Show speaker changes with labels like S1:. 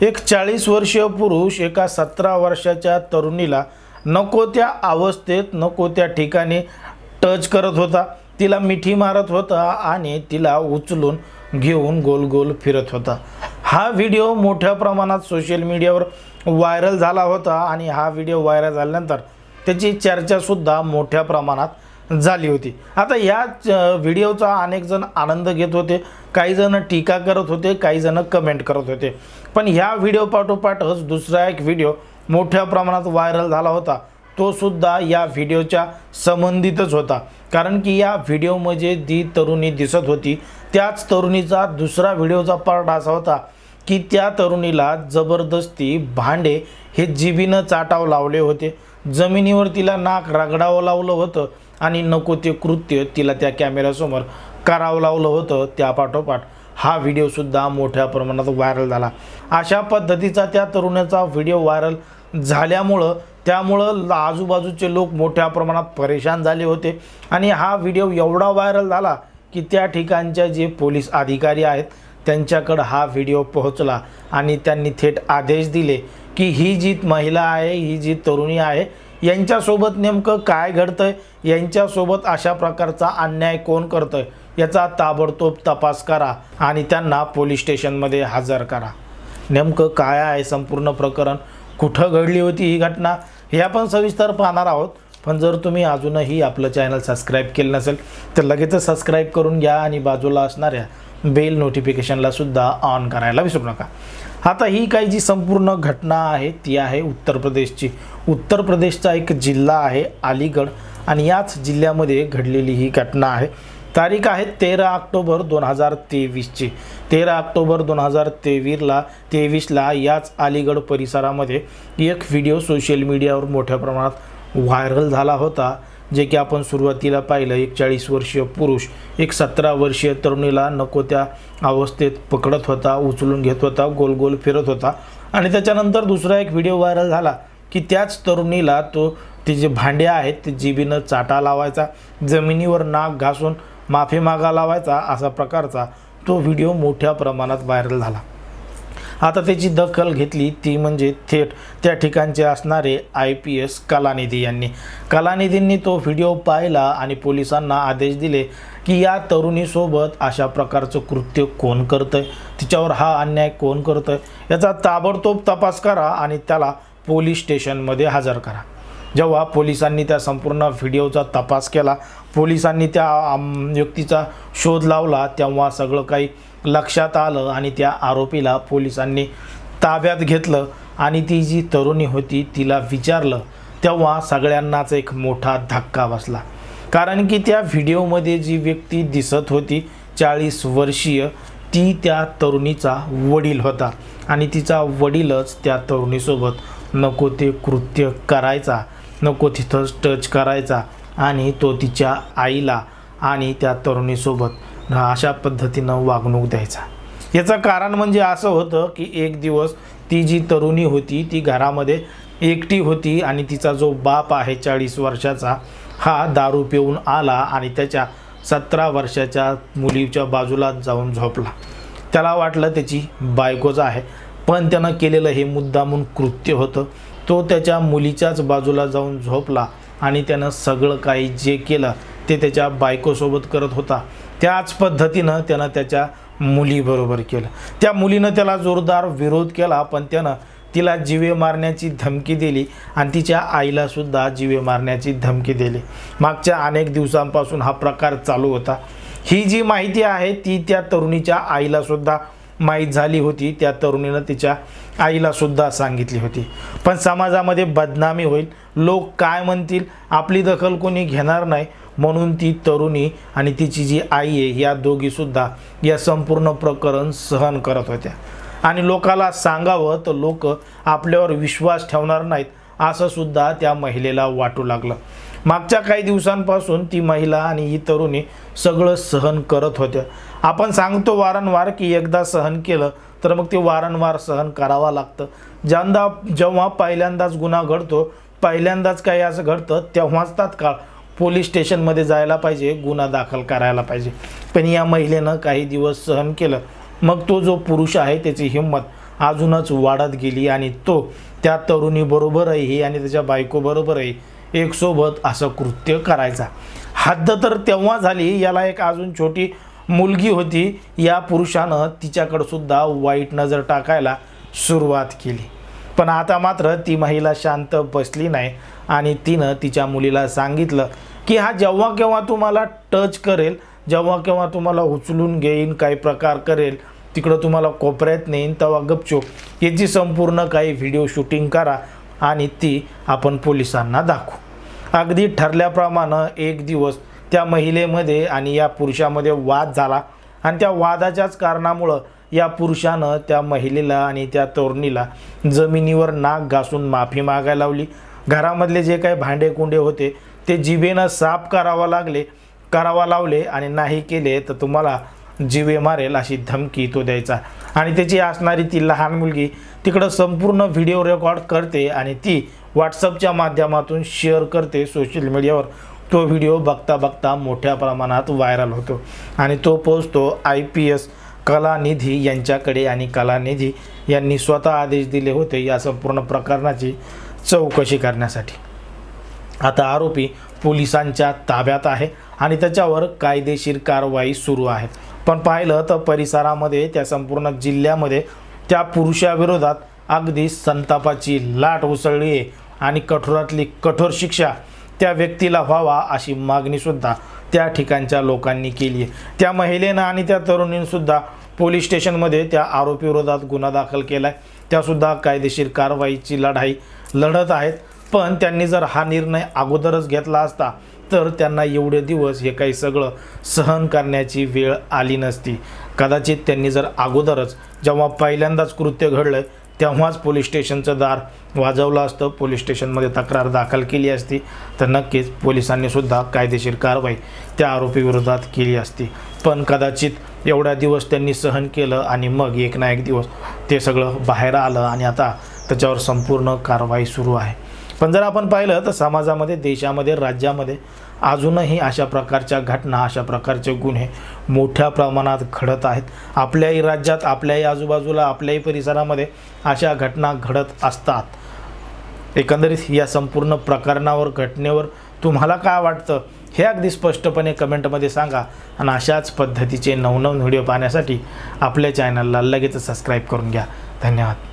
S1: एक 40 वर्षीय पुरुष एका 17 वर्षाच्या तरुणीला नको त्या अवस्थेत नको त्या ठिकाणी टच करत होता, तिला मिठी मारत होता आणि तिला उचलून घेऊन गोल गोल फिरत होता। हा व्हिडिओ मोठ्या प्रमाणात सोशल मीडियावर व्हायरल झाला होता आणि हा व्हिडिओ व्हायरल झाल्यानंतर त्याची चर्चा सुद्धा मोठ्या प्रमाणात झाली होती। आता या व्हिडिओचा अनेक जण आनंद घेत होते, काही जण टीका करत होते, काही जण कमेंट करत होते। पण ह्या व्हिडिओ पाठोपाठच दुसरा एक व्हिडिओ मोठ्या प्रमाणात व्हायरल झाला होता, तो सुद्धा या व्हिडिओच्या संबंधितच होता। कारण की या व्हिडिओमध्ये जी तरुणी दिसत होती त्याच तरुणीचा दुसरा व्हिडिओचा पार्ट असा होता की त्या तरुणीला जबरदस्ती भांडे हे जिभेने चाटावं लावले होते, जमिनीवर तिला नाक रगडावं लावलं होतं आणि नको ते कृत्य तिला त्या कॅमेऱ्यासमोर करावं लावलं होतं। त्या पाठोपाठ हा व्हिडिओ सुद्धा मोठ्या प्रमाणात व्हायरल झाला। अशा पद्धतीचा त्या तरुणाचा व्हिडिओ व्हायरल त्यामुळं आजूबाजूचे लोक मोठ्या प्रमाणात परेशान झाले होते आणि हा व्हिडिओ एवढा व्हायरल झाला की त्या ठिकाणचे जे पोलीस अधिकारी आहेत त्यांच्याकडे हा व्हिडिओ पोहोचला आणि त्यांनी थेट आदेश दिले की ही जी महिला आहे, ही जी तरुणी आहे, यांच्यासोबत नेमकं काय घडतंय, यांच्यासोबत अशा प्रकारचा अन्याय कोण करतंय याचा ताबडतोब तपास करा आणि त्यांना पोलीस स्टेशनमध्ये हजर करा। नेमकं काय आहे संपूर्ण प्रकरण, कुठं घडली होती ही घटना, हे आपण सविस्तर पाहणार आहोत। पण जर तुम्ही अजूनही आपलं चॅनल सबस्क्राईब केलं नसेल तर लगेचच सबस्क्राईब करून घ्या आणि बाजूला असणाऱ्या बेल नोटिफिकेशनला सुद्धा ऑन करायला विसरू नका। आता ही काही जी संपूर्ण घटना आहे ती आहे उत्तर प्रदेशची। उत्तर प्रदेशचा एक जिल्हा आहे अलीगढ आणि याच जिल्ह्यामध्ये घडलेली ही घटना आहे। तारीख आहे 13 ऑक्टोबर 2023ची। 13 ऑक्टोबर 2023ला याच अलीगढ परिसरामध्ये एक व्हिडिओ सोशल मीडियावर मोठ्या प्रमाणात व्हायरल झाला होता, जे की आपण सुरुवातीला पाहिलं। एक 40 वर्षीय पुरुष एक 17 वर्षीय तरुणीला नको त्या अवस्थेत पकडत होता, उचलून घेत होता, गोल गोल फिरत होता आणि त्याच्यानंतर दुसरा एक व्हिडिओ व्हायरल झाला की त्याच तरुणीला ते जे भांडे आहेत ते जिभेनं चाटा लावायचा, जमिनीवर नाक घासून माफी मागा लावायचा, असा प्रकारचा तो व्हिडिओ मोठ्या प्रमाणात व्हायरल झाला। आता त्याची दखल घेतली ती म्हणजे थेट त्या ठिकाणचे असणारे IPS कलानिधी यांनी। कलानिधींनी तो व्हिडिओ पाहिला आणि पोलिसांना आदेश दिले की या तरुणीसोबत अशा प्रकारचं कृत्य कोण करतंय, तिच्यावर हा अन्याय कोण करतंय याचा ताबडतोब तपास करा आणि त्याला पोलीस स्टेशनमध्ये हजर करा। जेव्हा पोलिसांनी त्या संपूर्ण व्हिडिओचा तपास केला, पोलिसांनी त्या व्यक्तीचा शोध लावला, तेव्हा सगळं काही लक्षात आलं आणि त्या आरोपीला पोलिसांनी ताब्यात घेतलं आणि ती जी तरुणी होती तिला विचारलं, तेव्हा सगळ्यांनाच एक मोठा धक्का बसला। कारण की त्या व्हिडिओमध्ये जी व्यक्ती दिसत होती 40 वर्षीय, ती त्या तरुणीचा वडील होता आणि तिचा वडीलच त्या तरुणीसोबत नको ते कृत्य करायचा, नको तिथं टच करायचा आणि तो तिच्या आईला आणि त्या तरुणीसोबत अशा पद्धतीनं वागणूक द्यायचा। याचं कारण म्हणजे असं होतं की एक दिवस ती जी तरुणी होती ती घरामध्ये एकटी होती आणि तिचा जो बाप आहे 40 वर्षाचा, हा दारू पिऊन आला आणि त्याच्या 17 वर्षाच्या मुलीच्या बाजूला जाऊन झोपला। त्याला वाटलं त्याची बायकोच आहे, पण त्यानं केलेलं हे मुद्दामून कृत्य होतं। तो त्याच्या मुलीच्याच बाजूला जाऊन झोपला आणि त्यानं सगळं काही जे केलं ते त्याच्या बायकोसोबत करत होता, त्याच पद्धतीनं त्यानं त्याच्या मुलीबरोबर केलं। त्या मुलीनं त्याला जोरदार विरोध केला, पण त्यानं तिला जीवे मारण्याची धमकी दिली आणि तिच्या आईला सुद्धा जीवे मारण्याची धमकी दिली। मागच्या अनेक दिवसांपासून हा प्रकार चालू होता। ही जी माहिती आहे ती त्या तरुणीच्या आईला सुद्धा माहीत झाली होती, त्या तरुणीनं तिच्या आईला सुद्धा सांगितली होती। पण समाजामध्ये बदनामी होईल, लोक काय म्हणतील, आपली दखल कोणी घेणार नाही, म्हणून ती तरुणी आणि तिची जी आई आहे या दोघी सुद्धा या संपूर्ण प्रकरण सहन करत होत्या आणि लोकाला सांगावं तर लोक आपल्यावर विश्वास ठेवणार नाहीत असं सुद्धा त्या महिलेला वाटू लागलं। मागच्या काही दिवसांपासून ती महिला आणि ही तरुणी सगळं सहन करत होत्या। आपण सांगतो वारंवार की एकदा सहन केलं तर मग ते वारंवार सहन करावं लागतं। जेव्हा पहिल्यांदाच गुन्हा घडतो, पहिल्यांदाच काही असं घडतं, तेव्हाच तात्काळ पोलीस स्टेशनमध्ये जायला पाहिजे, गुन्हा दाखल करायला पाहिजे. पण या महिलेनं काही दिवस सहन केलं. मग तो जो पुरुष आहे त्याची हिंमत अजूनच वाढत गेली आणि तो त्या तरुणीबरोबरही आणि त्याच्या बायकोबरोबरही एकसोबत असं कृत्य करायचा. हद्द तर तेव्हा झाली, याला एक अजून छोटी मुलगी होती. या पुरुषानं तिच्याकडे सुद्धा वाईट नजर टाकायला सुरुवात केली. पण आता मात्र ती महिला शांत बसली नाही आणि तिनं तिच्या मुलीला सांगितलं की हा जेव्हा केव्हा तुम्हाला टच करेल, जेव्हा केव्हा तुम्हाला उचलून घेईन, काही प्रकार करेल, तिकडं तुम्हाला कोपऱ्यात नेईन, तेव्हा गपचूप याची संपूर्ण काही व्हिडिओ शूटिंग करा आणि ती आपण पोलिसांना दाखवू. अगदी ठरल्याप्रमाणे एक दिवस त्या महिलेमध्ये आणि या पुरुषामध्ये वाद झाला आणि त्या वादाच्याच कारणामुळं या पुरुषानं त्या महिलेला आणि त्या तरुणीला जमिनीवर नाक घासून माफी मागायला लावली. घरामधले जे काही भांडेकुंडे होते ते जिभेनं साफ करावा लावले आणि नाही केले तर तुम्हाला जिवे मारेल अशी धमकी तो द्यायचा. आणि त्याची असणारी ती लहान मुलगी तिकडं संपूर्ण व्हिडिओ रेकॉर्ड करते आणि ती व्हॉट्सअपच्या माध्यमातून शेअर करते सोशल मीडियावर. तो व्हिडिओ बघता बघता मोठ्या प्रमाणात व्हायरल होतो आणि तो पोहोचतो IPS कलानिधी यांच्याकडे आणि कलानिधी यांनी स्वतः आदेश दिले होते या संपूर्ण प्रकरणाची चौकशी करण्यासाठी. आता आरोपी पोलिसांच्या ताब्यात आहे आणि त्याच्यावर कायदेशीर कारवाई सुरू आहे. पण पाहिलं तर परिसरामध्ये, त्या संपूर्ण जिल्ह्यामध्ये त्या पुरुषाविरोधात अगदी संतापाची लाट उसळली आहे आणि कठोरातली कठोर शिक्षा त्या व्यक्तीला व्हावा अशी मागणीसुद्धा त्या ठिकाणच्या लोकांनी केली आहे. त्या महिलेनं आणि त्या तरुणींसुद्धा पोलीस स्टेशनमध्ये त्या आरोपीविरोधात गुन्हा दाखल केला आहे. त्यासुद्धा कायदेशीर कारवाईची लढाई लढत आहेत. पण त्यांनी जर हा निर्णय अगोदरच घेतला असता तर त्यांना एवढे दिवस हे काही सगळं सहन करण्याची वेळ आली नसती. कदाचित त्यांनी जर अगोदरच, जेव्हा पहिल्यांदाच कृत्य घडलं तेव्हाच पोलीस स्टेशनचं दार वाजवलं असतं, पोलीस स्टेशनमध्ये तक्रार दाखल केली असती तर नक्कीच पोलिसांनी सुद्धा कायदेशीर कारवाई त्या आरोपीविरोधात केली असती. पण कदाचित एवढ्या दिवस त्यांनी सहन केलं आणि मग एक ना एक दिवस ते सगळं बाहेर आलं आणि आता त्याच्यावर संपूर्ण कारवाई सुरू आहे. पण जर आपण पाहिलं तर समाजामध्ये, देशामध्ये, राज्यामध्ये अजूनही अशा प्रकारच्या घटना, अशा प्रकारचे गुन्हे मोठ्या प्रमाणात घडत आहेत. आपल्याही राज्यात, आपल्याही आजूबाजूला, आपल्याही परिसरामध्ये अशा घटना घडत असतात. एकंदरीत या संपूर्ण प्रकरणावर, घटनेवर तुम्हाला काय वाटतं हे अगदी स्पष्टपणे कमेंटमध्ये सांगा. आणि अशाच पद्धतीचे नवनवीन व्हिडिओ पाहण्यासाठी आपल्या चॅनलला लगेच सबस्क्राईब करून घ्या. धन्यवाद.